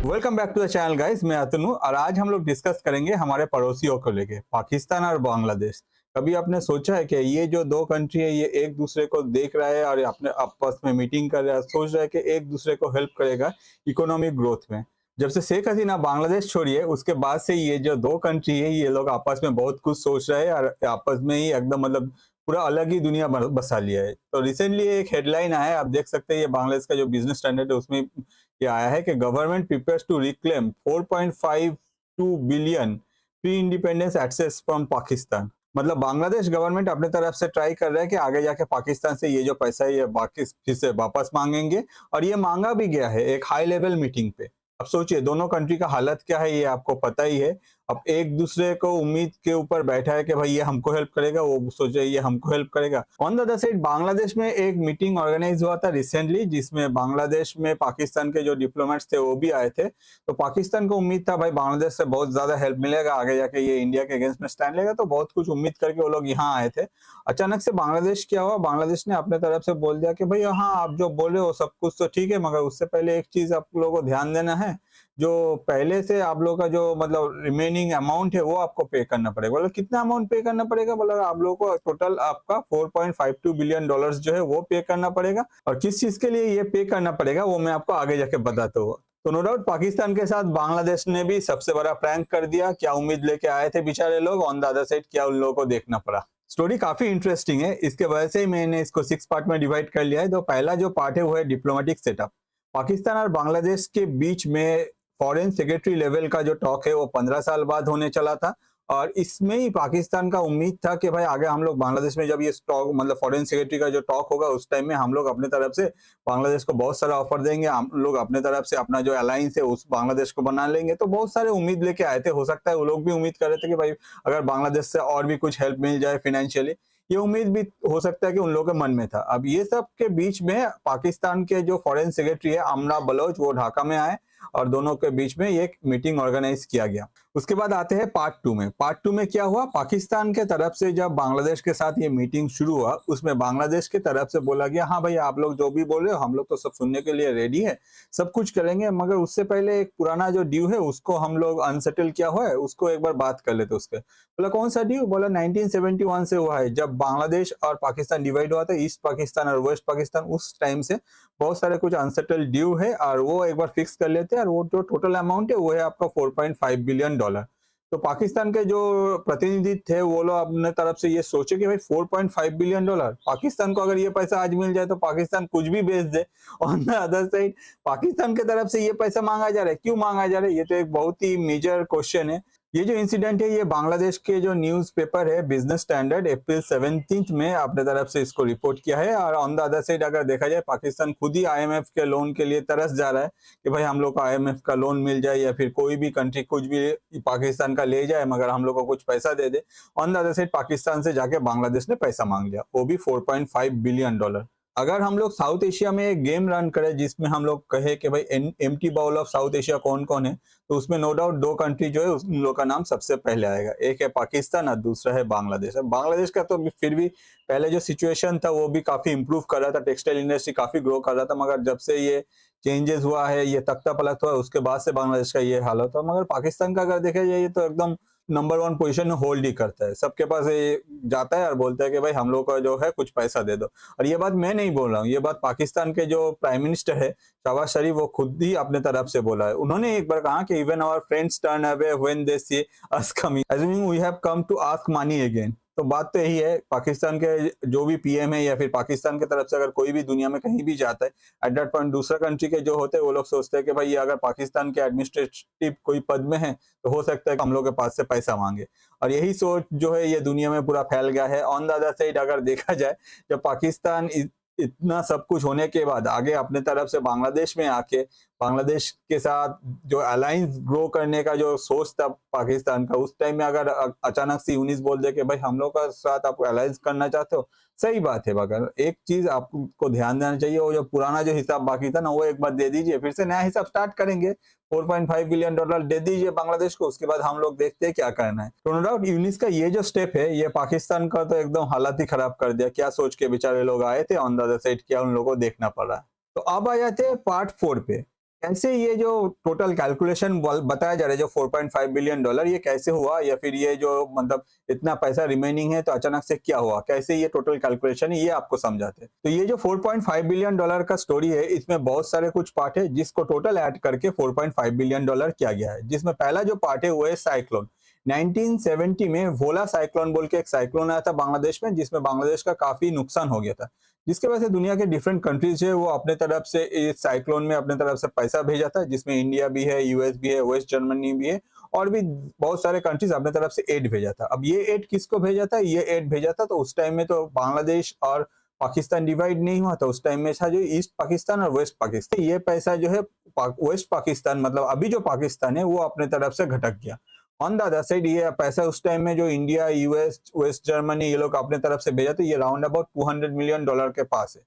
Welcome back to the channel guys. मैं अतनु और आज हम लोग डिस्कस करेंगे हमारे पड़ोसियों को लेके पाकिस्तान और बांग्लादेश। कभी आपने सोचा है कि ये जो दो कंट्री है ये एक दूसरे को देख रहा है और अपने आपस में मीटिंग कर रहा है, सोच रहा है कि एक दूसरे को हेल्प करेगा इकोनॉमिक ग्रोथ में। जब से शेख हसीना बांग्लादेश छोड़ी है उसके बाद से ये जो दो कंट्री है ये लोग आपस में बहुत कुछ सोच रहे हैं और आपस में ही एकदम मतलब पूरा अलग ही दुनिया बसा लिया है। तो रिसेंटली एक हेडलाइन आया है, आप देख सकते हैं, ये बांग्लादेश का जो बिजनेस स्टैंडर्ड है उसमें ये आया है कि government prepares to reclaim 4.52 billion pre independence excess from Pakistan. मतलब बांग्लादेश गवर्नमेंट अपने तरफ से ट्राई कर रहा है कि आगे जाके पाकिस्तान से ये जो पैसा है ये बाकी फिर से वापस मांगेंगे और ये मांगा भी गया है एक हाई लेवल मीटिंग पे। अब सोचिए दोनों कंट्री का हालत क्या है ये आपको पता ही है। अब एक दूसरे को उम्मीद के ऊपर बैठा है कि भाई ये हमको हेल्प करेगा, वो सोचे ये हमको हेल्प करेगा। On the other side Bangladesh में एक मीटिंग ऑर्गेनाइज हुआ था रिसेंटली जिसमें बांग्लादेश में पाकिस्तान के जो डिप्लोमेट्स थे वो भी आए थे। तो पाकिस्तान को उम्मीद था भाई बांग्लादेश से बहुत ज्यादा हेल्प मिलेगा, आगे जाके ये इंडिया के अगेंस्ट में स्टैंड लेगा, तो बहुत कुछ उम्मीद करके वो लोग यहाँ आए थे। अचानक से बांग्लादेश क्या हुआ, बांग्लादेश ने अपने तरफ से बोल दिया कि भाई हाँ आप जो बोल रहे हो सब कुछ तो ठीक है, मगर उससे पहले एक चीज आप लोगों को ध्यान देना है, जो पहले से आप लोग का जो मतलब रिमेनिंग अमाउंट है वो आपको पे करना पड़ेगा। बोला कितना अमाउंट पे करना पड़ेगा, बोला आप लोगों को टोटल आपका 4.52 बिलियन डॉलर्स जो है वो पे करना पड़ेगा और किस चीज के लिए ये पे करना पड़ेगा वो मैं आपको आगे जाके बताता हूँ। तो नो डाउट पाकिस्तान के साथ बांग्लादेश ने भी सबसे बड़ा प्रैंक कर दिया। क्या उम्मीद लेके आए थे बेचारे लोग, ऑन द अदर साइड क्या उन लोगों को देखना पड़ा। स्टोरी काफी इंटरेस्टिंग है, इसके वजह से ही मैंने इसको 6 पार्ट में डिवाइड कर लिया है। तो पहला जो पार्ट है वो है डिप्लोमेटिक सेटअप। पाकिस्तान और बांग्लादेश के बीच में फॉरेन सेक्रेटरी लेवल का जो टॉक है वो 15 साल बाद होने चला था और इसमें ही पाकिस्तान का उम्मीद था कि भाई आगे हम लोग बांग्लादेश में जब ये स्टॉक मतलब फॉरेन सेक्रेटरी का जो टॉक होगा उस टाइम में हम लोग अपने तरफ से बांग्लादेश को बहुत सारा ऑफर देंगे, हम लोग अपने तरफ से अपना जो अलायंस है उस बांग्लादेश को बना लेंगे। तो बहुत सारे उम्मीद लेके आए थे, हो सकता है वो लोग भी उम्मीद कर रहे थे कि भाई अगर बांग्लादेश से और भी कुछ हेल्प मिल जाए फाइनेंशियली, ये उम्मीद भी हो सकता है कि उन लोगों के मन में था। अब ये सब के बीच में पाकिस्तान के जो फॉरेन सेक्रेटरी है आमना बलोच वो ढाका में आए और दोनों के बीच में एक मीटिंग ऑर्गेनाइज किया गया। उसके बाद आते हैं पार्ट टू में। पार्ट टू में क्या हुआ, पाकिस्तान के तरफ से जब बांग्लादेश के साथ ये मीटिंग शुरू हुआ उसमें बांग्लादेश के तरफ से बोला गया हाँ भाई आप लोग जो भी बोल रहे हो हम लोग तो सब सुनने के लिए रेडी है, सब कुछ करेंगे, मगर उससे पहले एक पुराना जो ड्यू है उसको हम लोग अनसेटल किया हुआ है उसको एक बार बात कर लेते उसके। बोला कौन सा ड्यू, बोला 1971 से हुआ है जब बांग्लादेश और पाकिस्तान डिवाइड हुआ था, ईस्ट पाकिस्तान और वेस्ट पाकिस्तान, उस टाइम से बहुत सारे कुछ अनसेटल ड्यू है और वो एक बार फिक्स कर लेते हैं और वो जो टोटल अमाउंट है वो है आपका 4.5 बिलियन डॉलर। तो पाकिस्तान के जो प्रतिनिधि थे वो लोग अपने तरफ से ये सोचे कि भाई 4.5 बिलियन डॉलर पाकिस्तान को अगर ये पैसा आज मिल जाए तो पाकिस्तान कुछ भी बेच दे। On the other side Pakistan के तरफ से ये पैसा मांगा जा रहा है, क्यों मांगा जा रहा है, ये तो एक बहुत ही मेजर क्वेश्चन है। ये जो इंसिडेंट है ये बांग्लादेश के जो न्यूज़पेपर है बिजनेस स्टैंडर्ड अप्रैल 17 में अपने तरफ से इसको रिपोर्ट किया है। और ऑन द अदर साइड अगर देखा जाए पाकिस्तान खुद ही आईएमएफ के लोन के लिए तरस जा रहा है कि भाई हम लोग को आईएमएफ का लोन मिल जाए या फिर कोई भी कंट्री कुछ भी पाकिस्तान का ले जाए मगर हम लोग को कुछ पैसा दे दे। On the other side Pakistan से जाके बांग्लादेश ने पैसा मांग लिया, वो भी 4.5 बिलियन डॉलर। अगर हम लोग साउथ एशिया में एक गेम रन करें जिसमें हम लोग कहे कि भाई empty bowl of South Asia कौन कौन है, तो उसमें नो डाउट दो कंट्री जो है उन लोग का नाम सबसे पहले आएगा, एक है पाकिस्तान और दूसरा है बांग्लादेश। बांग्लादेश का तो फिर भी पहले जो सिचुएशन था वो भी काफी इंप्रूव कर रहा था, टेक्सटाइल इंडस्ट्री काफी ग्रो कर रहा था, मगर जब से ये चेंजेस हुआ है ये तख्ता पलट हुआ है उसके बाद से बांग्लादेश का ये हालत हुआ। मगर पाकिस्तान का अगर देखा जाए तो एकदम नंबर 1 पोजीशन में होल्ड ही करता है, सबके पास ये जाता है और बोलता है कि भाई हम लोग का जो है कुछ पैसा दे दो। और ये बात मैं नहीं बोल रहा हूँ, ये बात पाकिस्तान के जो प्राइम मिनिस्टर है शहबाज शरीफ वो खुद ही अपने तरफ से बोला है। उन्होंने एक बार कहा कि even our friends turn away when they see us coming assuming we have come to ask money again. तो बात तो यही है, पाकिस्तान के जो भी पीएम है या फिर पाकिस्तान की तरफ से अगर कोई भी दुनिया में कहीं भी जाता है एट दैट पॉइंट दूसरा कंट्री के जो होते हैं वो लोग सोचते हैं कि भाई ये अगर पाकिस्तान के एडमिनिस्ट्रेटिव कोई पद में है तो हो सकता है कि हम लोग के पास से पैसा मांगे। और यही सोच जो है ये दुनिया में पूरा फैल गया है। ऑन द अदर साइड अगर देखा जाए जब पाकिस्तान इतना सब कुछ होने के बाद आगे अपने तरफ से बांग्लादेश में आके बांग्लादेश के साथ जो अलायंस ग्रो करने का जो सोच था पाकिस्तान का, उस टाइम में अगर अचानक से यूनिस बोल दे कि भाई हम लोग का साथ आप अलायंस करना चाहते हो, सही बात है, मगर एक चीज आपको ध्यान देना चाहिए, वो जो पुराना जो हिसाब बाकी था ना वो एक बार दे दीजिए, फिर से नया हिसाब स्टार्ट करेंगे। 4.5 बिलियन डॉलर दे दीजिए बांग्लादेश को, उसके बाद हम लोग देखते हैं क्या करना है। तो नो डाउट यूनिस का ये जो स्टेप है ये पाकिस्तान का तो एकदम हालत ही खराब कर दिया। क्या सोच के बेचारे लोग आए थे, ऑन द अदर साइड क्या उन लोगों को देखना पड़ा। तो अब आ जाते हैं पार्ट 4 पे। कैसे ये जो टोटल कैलकुलेशन बताया जा रहा है जो 4.5 बिलियन डॉलर, ये कैसे हुआ, या फिर ये जो मतलब इतना पैसा रिमेनिंग है तो अचानक से क्या हुआ, कैसे ये टोटल कैलकुलेशन है, ये आपको समझाते हैं। तो ये जो 4.5 बिलियन डॉलर का स्टोरी है, इसमें बहुत सारे कुछ पार्ट है जिसको टोटल ऐड करके 4.5 बिलियन डॉलर किया गया है। जिसमें पहला जो पार्ट है वो है साइक्लोन। 1970 में भोला साइक्लोन बोल के एक साइक्लोन आया था बांग्लादेश में, जिसमें बांग्लादेश का काफी नुकसान हो गया था, जिसके वजह से दुनिया के डिफरेंट कंट्रीज है वो अपने तरफ से इस साइक्लोन में अपने तरफ से पैसा भेजा था, जिसमें इंडिया भी है, यूएस भी है, वेस्ट जर्मनी भी है, और भी बहुत सारे कंट्रीज अपने तरफ से एड भेजा था। अब ये एड किसको भेजा था, ये एड भेजा था तो उस टाइम में तो बांग्लादेश और पाकिस्तान डिवाइड नहीं हुआ था, उस टाइम में था जो ईस्ट पाकिस्तान और वेस्ट पाकिस्तान। ये पैसा जो है वेस्ट पाकिस्तान मतलब अभी जो पाकिस्तान है वो अपने तरफ से घटक गया। ऑन द अदर साइड ये पैसा उस टाइम में जो इंडिया, यूएस, वेस्ट जर्मनी ये लोग अपने तरफ से भेजा, तो ये राउंड अबाउट 200 मिलियन डॉलर के पास है।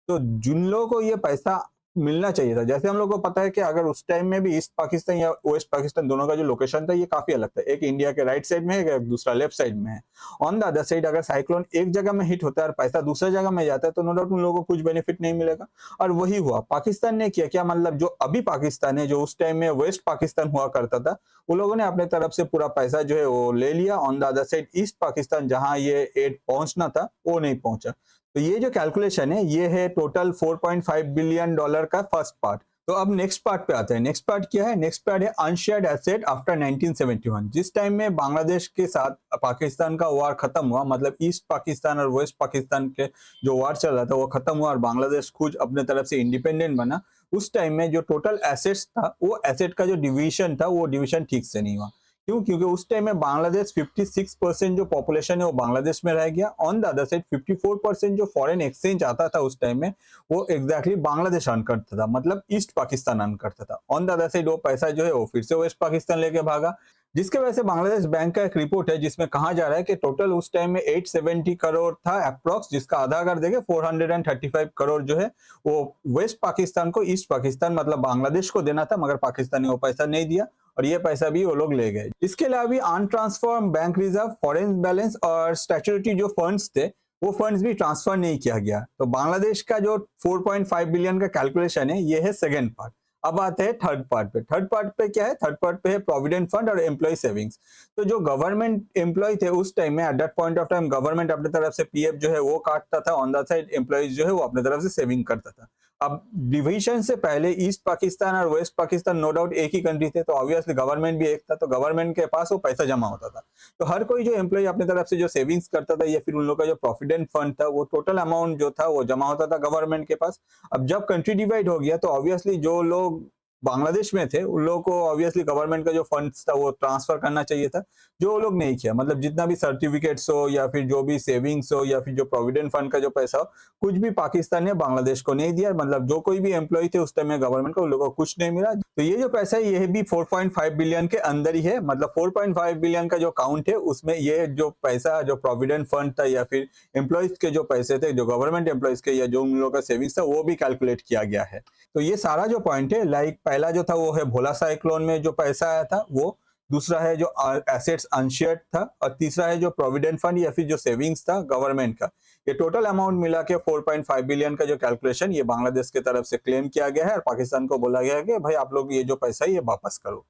तो जिन लोगों को ये पैसा मिलना चाहिए था, जैसे हम लोग को पता है कि अगर उस टाइम में भी ईस्ट पाकिस्तान या वेस्ट पाकिस्तान दोनों का जो लोकेशन था ये काफी अलग था, एक इंडिया के राइट साइड में है, एक दूसरा लेफ्ट साइड में है। ऑन द अदर साइड अगर साइक्लोन एक जगह में हिट होता है और पैसा दूसरे जगह में जाता है तो नो डाउट उन लोगों को कुछ बेनिफिट नहीं मिलेगा। और वही हुआ, पाकिस्तान ने किया क्या, मतलब जो अभी पाकिस्तान है, जो उस टाइम में वेस्ट पाकिस्तान हुआ करता था, वो लोगों ने अपने तरफ से पूरा पैसा जो है वो ले लिया। On the other side east Pakistan जहां ये एड पहुंचना था वो नहीं पहुंचा। तो ये जो कैलकुलेशन है ये है टोटल 4.5 बिलियन डॉलर का फर्स्ट पार्ट। तो अब नेक्स्ट पार्ट पे आते हैं। नेक्स्ट पार्ट क्या है, नेक्स्ट पार्ट है अनशेयर्ड एसेट आफ्टर 1971। जिस टाइम में बांग्लादेश के साथ पाकिस्तान का वार खत्म हुआ, मतलब ईस्ट पाकिस्तान और वेस्ट पाकिस्तान के जो वार चल रहा था वो खत्म हुआ और बांग्लादेश खुद अपने तरफ से इंडिपेंडेंट बना, उस टाइम में जो टोटल एसेट्स था वो एसेट का जो डिवीजन था वो डिवीजन ठीक से नहीं हुआ। क्यों? क्योंकि उस टाइम में बांग्लादेश 56% जो पॉपुलेशन है वो बांग्लादेश में रह गया। ऑन द अदर साइड 54% जो फॉरेन एक्सचेंज आता था उस टाइम में वो एग्जैक्टली बांग्लादेश अर्न करता था, मतलब ईस्ट पाकिस्तान अर्न करता था। ऑन द अदर साइड वो पैसा जो है वो फिर से वेस्ट पाकिस्तान लेके भागा, जिसके वजह से बांग्लादेश बैंक का एक रिपोर्ट है जिसमें कहा जा रहा है कि टोटल उस टाइम में 870 करोड़ था अप्रोक्स, जिसका आधा अगर देखे 435 करोड़ जो है वो वेस्ट पाकिस्तान को ईस्ट पाकिस्तान मतलब बांग्लादेश को देना था, मगर पाकिस्तान ने वो पैसा नहीं दिया और ये पैसा भी वो लोग ले गए। इसके अलावा भी अनट्रांसफर्म बैंक रिजर्व, फॉरेन बैलेंस और स्टैट्यूटरी जो फंड्स थे वो फंड्स भी ट्रांसफर नहीं किया गया। तो बांग्लादेश का जो 4.5 बिलियन का कैलकुलेशन है ये है सेकेंड पार्ट। अब आते हैं थर्ड पार्ट पे। थर्ड पार्ट पे क्या है, थर्ड पार्ट पे है प्रोविडेंट फंड और एम्प्लॉय सेविंग्स। तो जो गवर्नमेंट एम्प्लॉय थे उस टाइम में, at that point of time government अपने तरफ से पीएफ जो है वो काटता था, ऑन द साइड एम्प्लॉयज जो है वो अपने तरफ से सेविंग करता था। अब डिवीजन से पहले ईस्ट पाकिस्तान और वेस्ट पाकिस्तान नो डाउट एक ही कंट्री थे, तो ऑब्वियसली गवर्नमेंट भी एक था, तो गवर्नमेंट के पास वो पैसा जमा होता था। तो हर कोई जो एम्प्लॉय अपनी तरफ से जो सेविंग्स करता था या फिर उन लोग का जो प्रोविडेंट फंड था वो टोटल अमाउंट जो था वो जमा होता था गवर्नमेंट के पास। अब जब कंट्री डिवाइड हो गया तो ऑब्वियसली जो लोग बांग्लादेश में थे उन लोगों को ऑब्वियसली गवर्नमेंट का जो फंड्स था वो ट्रांसफर करना चाहिए था, जो वो लोग नहीं किया। मतलब जितना भी सर्टिफिकेट्स हो या फिर जो भी सेविंग्स हो या फिर जो प्रोविडेंट फंड का जो पैसा हो, कुछ भी पाकिस्तान ने बांग्लादेश को नहीं दिया। मतलब जो कोई भी एम्प्लॉय थे उस टाइम में गवर्नमेंट को, उन लोगों को कुछ नहीं मिला। तो ये जो पैसा है ये भी 4.5 बिलियन के अंदर ही है। मतलब 4.5 बिलियन का जो काउंट है उसमें ये जो पैसा जो प्रोविडेंट फंड था या फिर एम्प्लॉयज के जो पैसे थे, जो गवर्नमेंट एम्प्लॉयज के या जो उन लोगों का सेविंग्स था, वो भी कैलकुलेट किया गया है। तो ये सारा जो पॉइंट है, लाइक पहला जो था वो है भोला साइक्लोन में जो पैसा आया था वो, दूसरा है जो एसेट्स अनशेयर्ड था, और तीसरा है जो प्रोविडेंट फंड या फिर जो सेविंग्स था गवर्नमेंट का। ये टोटल अमाउंट मिला के 4.5 बिलियन का जो कैलकुलेशन ये बांग्लादेश की तरफ से क्लेम किया गया है और पाकिस्तान को बोला गया है कि भाई आप लोग ये जो पैसा है ये वापस करो।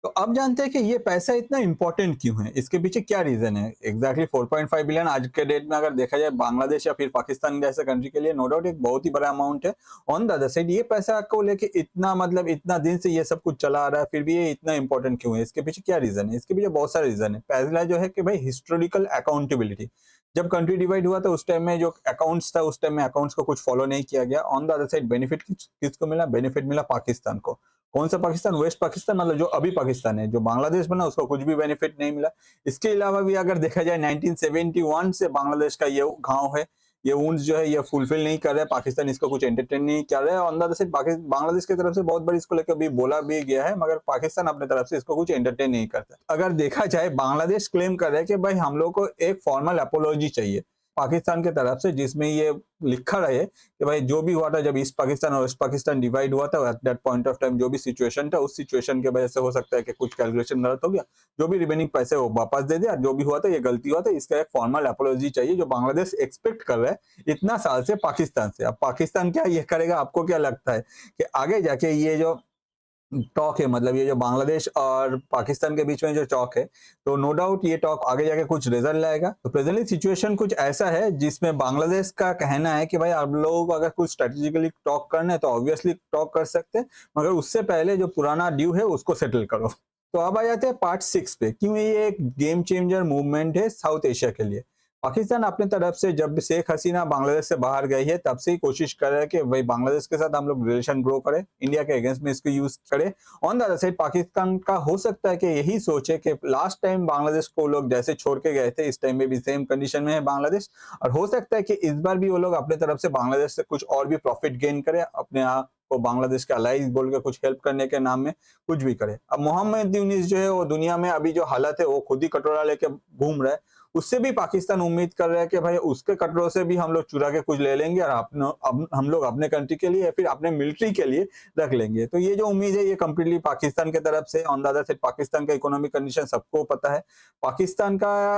तो अब जानते हैं कि ये पैसा इतना इंपॉर्टेंट क्यों है, इसके पीछे क्या रीजन है। एग्जैक्टली 4.5 बिलियन आज के डेट में अगर देखा जाए बांग्लादेश या फिर पाकिस्तान जैसे कंट्री के लिए नो डाउट एक बहुत ही बड़ा अमाउंट है। ऑन द अदर साइड ये पैसा को लेके इतना मतलब इतना दिन से ये सब कुछ चला आ रहा है, फिर भी ये इतना इंपॉर्टेंट क्यों है, इसके पीछे क्या रीजन है। इसके पीछे बहुत सारे रीजन है। पहला जो है कि भाई हिस्टोरिकल अकाउंटेबिलिटी। जब कंट्री डिवाइड हुआ तो उस टाइम में जो अकाउंट्स था उस टाइम में अकाउंट्स को कुछ फॉलो नहीं किया गया। On the other side benefit किसको मिला, बेनिफिट मिला पाकिस्तान को। कौन सा पाकिस्तान, वेस्ट पाकिस्तान, मतलब जो अभी पाकिस्तान है, जो बांग्लादेश बना उसको कुछ भी बेनिफिट नहीं मिला। इसके अलावा भी अगर देखा जाए 1971 से बांग्लादेश का ये गांव है, ये वुंड्स जो है ये फुलफिल नहीं कर रहा है, पाकिस्तान इसको कुछ एंटरटेन नहीं कर रहा है। On the other side Bangladesh की तरफ से बहुत बार इसको लेकर भी बोला भी गया है, मगर पाकिस्तान अपने तरफ से इसको कुछ एंटरटेन नहीं करता। अगर देखा जाए बांग्लादेश क्लेम कर रहा है कि भाई हम लोग को एक फॉर्मल अपोलॉजी चाहिए पाकिस्तान की तरफ से, जिसमें ये लिखा रहे कि भाई जो भी हुआ था जब ईस्ट पाकिस्तान और वेस्ट पाकिस्तान डिवाइड हुआ था, at that point of time जो भी सिचुएशन था उस सिचुएशन की वजह से हो सकता है कि कुछ कैलकुलेशन गलत हो गया, जो भी रिमेनिंग पैसे वो वापस दे दिया, जो भी हुआ था ये गलती हुआ था, इसका एक फॉर्मल अपोलॉजी चाहिए जो बांग्लादेश एक्सपेक्ट कर रहा है इतना साल से पाकिस्तान से। अब पाकिस्तान क्या ये करेगा, आपको क्या लगता है कि आगे जाके ये जो टॉक है, मतलब ये जो बांग्लादेश और पाकिस्तान के बीच में जो टॉक है, तो नो डाउट ये टॉक आगे जाके कुछ रिजल्ट लाएगा। तो प्रेजेंटली सिचुएशन कुछ ऐसा है जिसमें बांग्लादेश का कहना है कि भाई आप लोग अगर कुछ स्ट्रेटेजिकली टॉक करना है तो ऑब्वियसली टॉक कर सकते हैं, मगर उससे पहले जो पुराना ड्यू है उसको सेटल करो। तो अब आ जाते हैं पार्ट 6 पे, क्यों ये एक गेम चेंजर मूवमेंट है साउथ एशिया के लिए। पाकिस्तान अपने तरफ से जब शेख हसीना बांग्लादेश से बाहर गई है तब से ही कोशिश कर रहा है कि भाई बांग्लादेश के साथ हम लोग रिलेशन ग्रो करें, इंडिया के अगेंस्ट में इसको यूज करें। On the other side Pakistan का हो सकता है कि यही सोचे कि लास्ट टाइम बांग्लादेश को लोग जैसे छोड़ के गए थे, इस टाइम में भी सेम कंडीशन में है बांग्लादेश, और हो सकता है कि इस बार भी वो लोग अपने तरफ से बांग्लादेश से कुछ और भी प्रॉफिट गेन करे, अपने आप को बांग्लादेश के अलाइज बोल के कुछ हेल्प करने के नाम में कुछ भी करे। अब मोहम्मद यूनिस जो है वो दुनिया में अभी जो हालत है वो खुद ही कटोरा लेके घूम रहा है, उससे भी पाकिस्तान उम्मीद कर रहा है कि भाई उसके कटरों से भी हम लोग चुरा के कुछ ले लेंगे और हम लोग अपने कंट्री के लिए या फिर अपने मिलिट्री के लिए रख लेंगे। तो ये जो उम्मीद है ये कंप्लीटली पाकिस्तान की तरफ से। On the other side Pakistan का इकोनॉमिक कंडीशन सबको पता है। पाकिस्तान का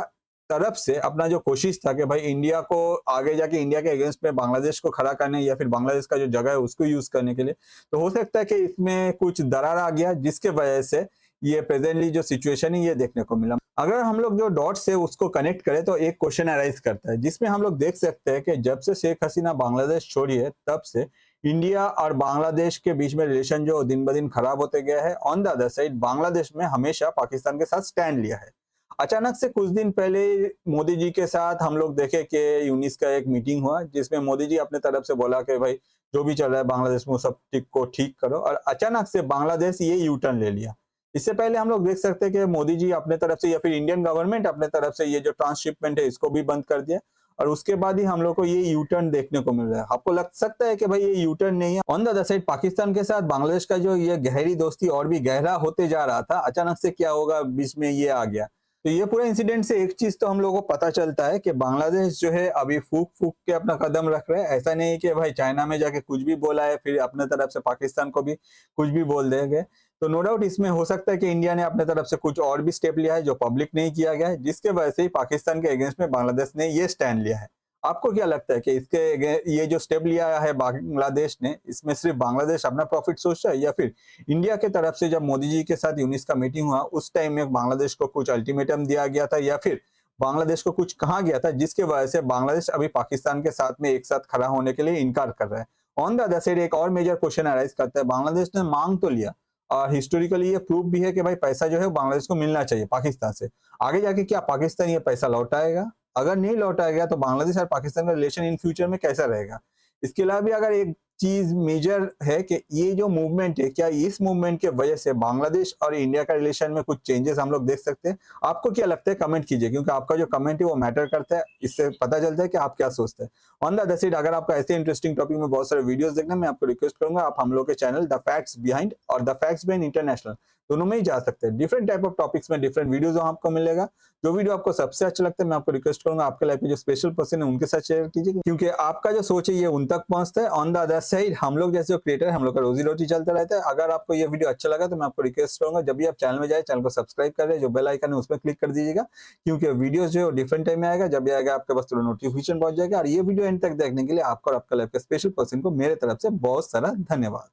तरफ से अपना जो कोशिश था कि भाई इंडिया को आगे जाके इंडिया के अगेंस्ट में बांग्लादेश को खड़ा करने या फिर बांग्लादेश का जो जगह है उसको यूज करने के लिए, तो हो सकता है कि इसमें कुछ दरार आ गया जिसके वजह से ये प्रेजेंटली जो सिचुएशन है ये देखने को मिला। अगर हम लोग जो डॉट्स है उसको कनेक्ट करें तो एक क्वेश्चन अराइज करता है, जिसमें हम लोग देख सकते हैं कि जब से शेख हसीना बांग्लादेश छोड़ी है तब से इंडिया और बांग्लादेश के बीच में रिलेशन जो दिन ब दिन खराब होते गया है। On the other side Bangladesh में हमेशा पाकिस्तान के साथ स्टैंड लिया है। अचानक से कुछ दिन पहले मोदी जी के साथ हम लोग देखे कि यूनिस का एक मीटिंग हुआ जिसमें मोदी जी अपने तरफ से बोला कि भाई जो भी चल रहा है बांग्लादेश में सब ठीक करो, और अचानक से बांग्लादेश ये यू टर्न ले लिया। इससे पहले हम लोग देख सकते हैं कि मोदी जी अपने तरफ से या फिर इंडियन गवर्नमेंट अपने तरफ से ये जो ट्रांसशिपमेंट है इसको भी बंद कर दिया, और उसके बाद ही हम लोग को ये यू टर्न देखने को मिल रहा है। आपको लग सकता है कि भाई ये यू टर्न नहीं है। On the other side Pakistan के साथ बांग्लादेश का जो ये गहरी दोस्ती और भी गहरा होते जा रहा था, अचानक से क्या होगा बीच में ये आ गया। तो ये पूरा इंसिडेंट से एक चीज तो हम लोगों को पता चलता है कि बांग्लादेश जो है अभी फूक फूक के अपना कदम रख रहा है। ऐसा नहीं कि भाई चाइना में जाके कुछ भी बोला है फिर अपने तरफ से पाकिस्तान को भी कुछ भी बोल देंगे। तो नो डाउट इसमें हो सकता है कि इंडिया ने अपने तरफ से कुछ और भी स्टेप लिया है जो पब्लिक नहीं किया गया है, जिसके वजह से ही पाकिस्तान के अगेंस्ट में बांग्लादेश ने ये स्टैंड लिया है। आपको क्या लगता है कि ये जो स्टेप लिया है बांग्लादेश ने, इसमें सिर्फ बांग्लादेश अपना प्रॉफिट सोच रहा है या फिर इंडिया के तरफ से जब मोदी जी के साथ यूनिस का मीटिंग हुआ उस टाइम में बांग्लादेश को कुछ अल्टीमेटम दिया गया था या फिर बांग्लादेश को कुछ कहा गया था जिसके वजह से बांग्लादेश अभी पाकिस्तान के साथ में एक साथ खड़ा होने के लिए इनकार कर रहा है। ऑन द अदर साइड एक और मेजर क्वेश्चन अराइज करता है, बांग्लादेश ने मांग तो लिया और हिस्टोरिकली ये प्रूफ भी है कि भाई पैसा जो है बांग्लादेश को मिलना चाहिए पाकिस्तान से। आगे जाके क्या पाकिस्तान ये पैसा लौटाएगा? अगर नहीं लौटाएगा तो बांग्लादेश और पाकिस्तान का रिलेशन इन फ्यूचर में कैसा रहेगा? इसके अलावा भी अगर एक चीज मेजर है कि ये जो मूवमेंट है, क्या इस मूवमेंट के वजह से बांग्लादेश और इंडिया का रिलेशन में कुछ चेंजेस हम लोग देख सकते हैं? आपको क्या लगता है कमेंट कीजिए, क्योंकि आपका जो कमेंट है वो मैटर करता है, इससे पता चलता है कि आप क्या सोचते हैं। ऑन द अदर साइड अगर आपका ऐसे इंटरेस्टिंग टॉपिक में बहुत सारे वीडियोस देखना, मैं आपको रिक्वेस्ट करूंगा आप हम लोग के चैनल द फैक्ट्स बिहाइंड और द फैक्ट्स बिहाइंड इंटरनेशनल दोनों में ही जा सकते हैं। डिफरेंट टाइप ऑफ टॉपिक्स में डिफरेंट वीडियोस आपको मिलेगा। जो वीडियो आपको सबसे अच्छा लगता है मैं आपको रिक्वेस्ट करूंगा आपके लाइफ में जो स्पेशल पर्सन है उनके साथ शेयर कीजिए, क्योंकि आपका जो सोच है ये उन तक पहुंचता है। ऑन द अदर साइड हम लोग जैसे क्रिएटर हम लोग का रोजी रोटी चलता रहता है। अगर आपको ये वीडियो अच्छा लगा तो मैं आपको रिक्वेस्ट करूंगा जब भी आप चैनल में जाए चैनल को सब्सक्राइब करें, जो बेल आइकन है उसमें क्लिक कर दीजिएगा, क्योंकि वीडियोस जो है डिफरेंट टाइम में आएगा। जब भी आएगा आपके पास तुरंत नोटिफिकेशन पहुंच जाएगा। और ये वीडियो एंड तक देखने के लिए आपको और आपका लाइफ का स्पेशल पर्सन को मेरे तरफ से बहुत सारा धन्यवाद।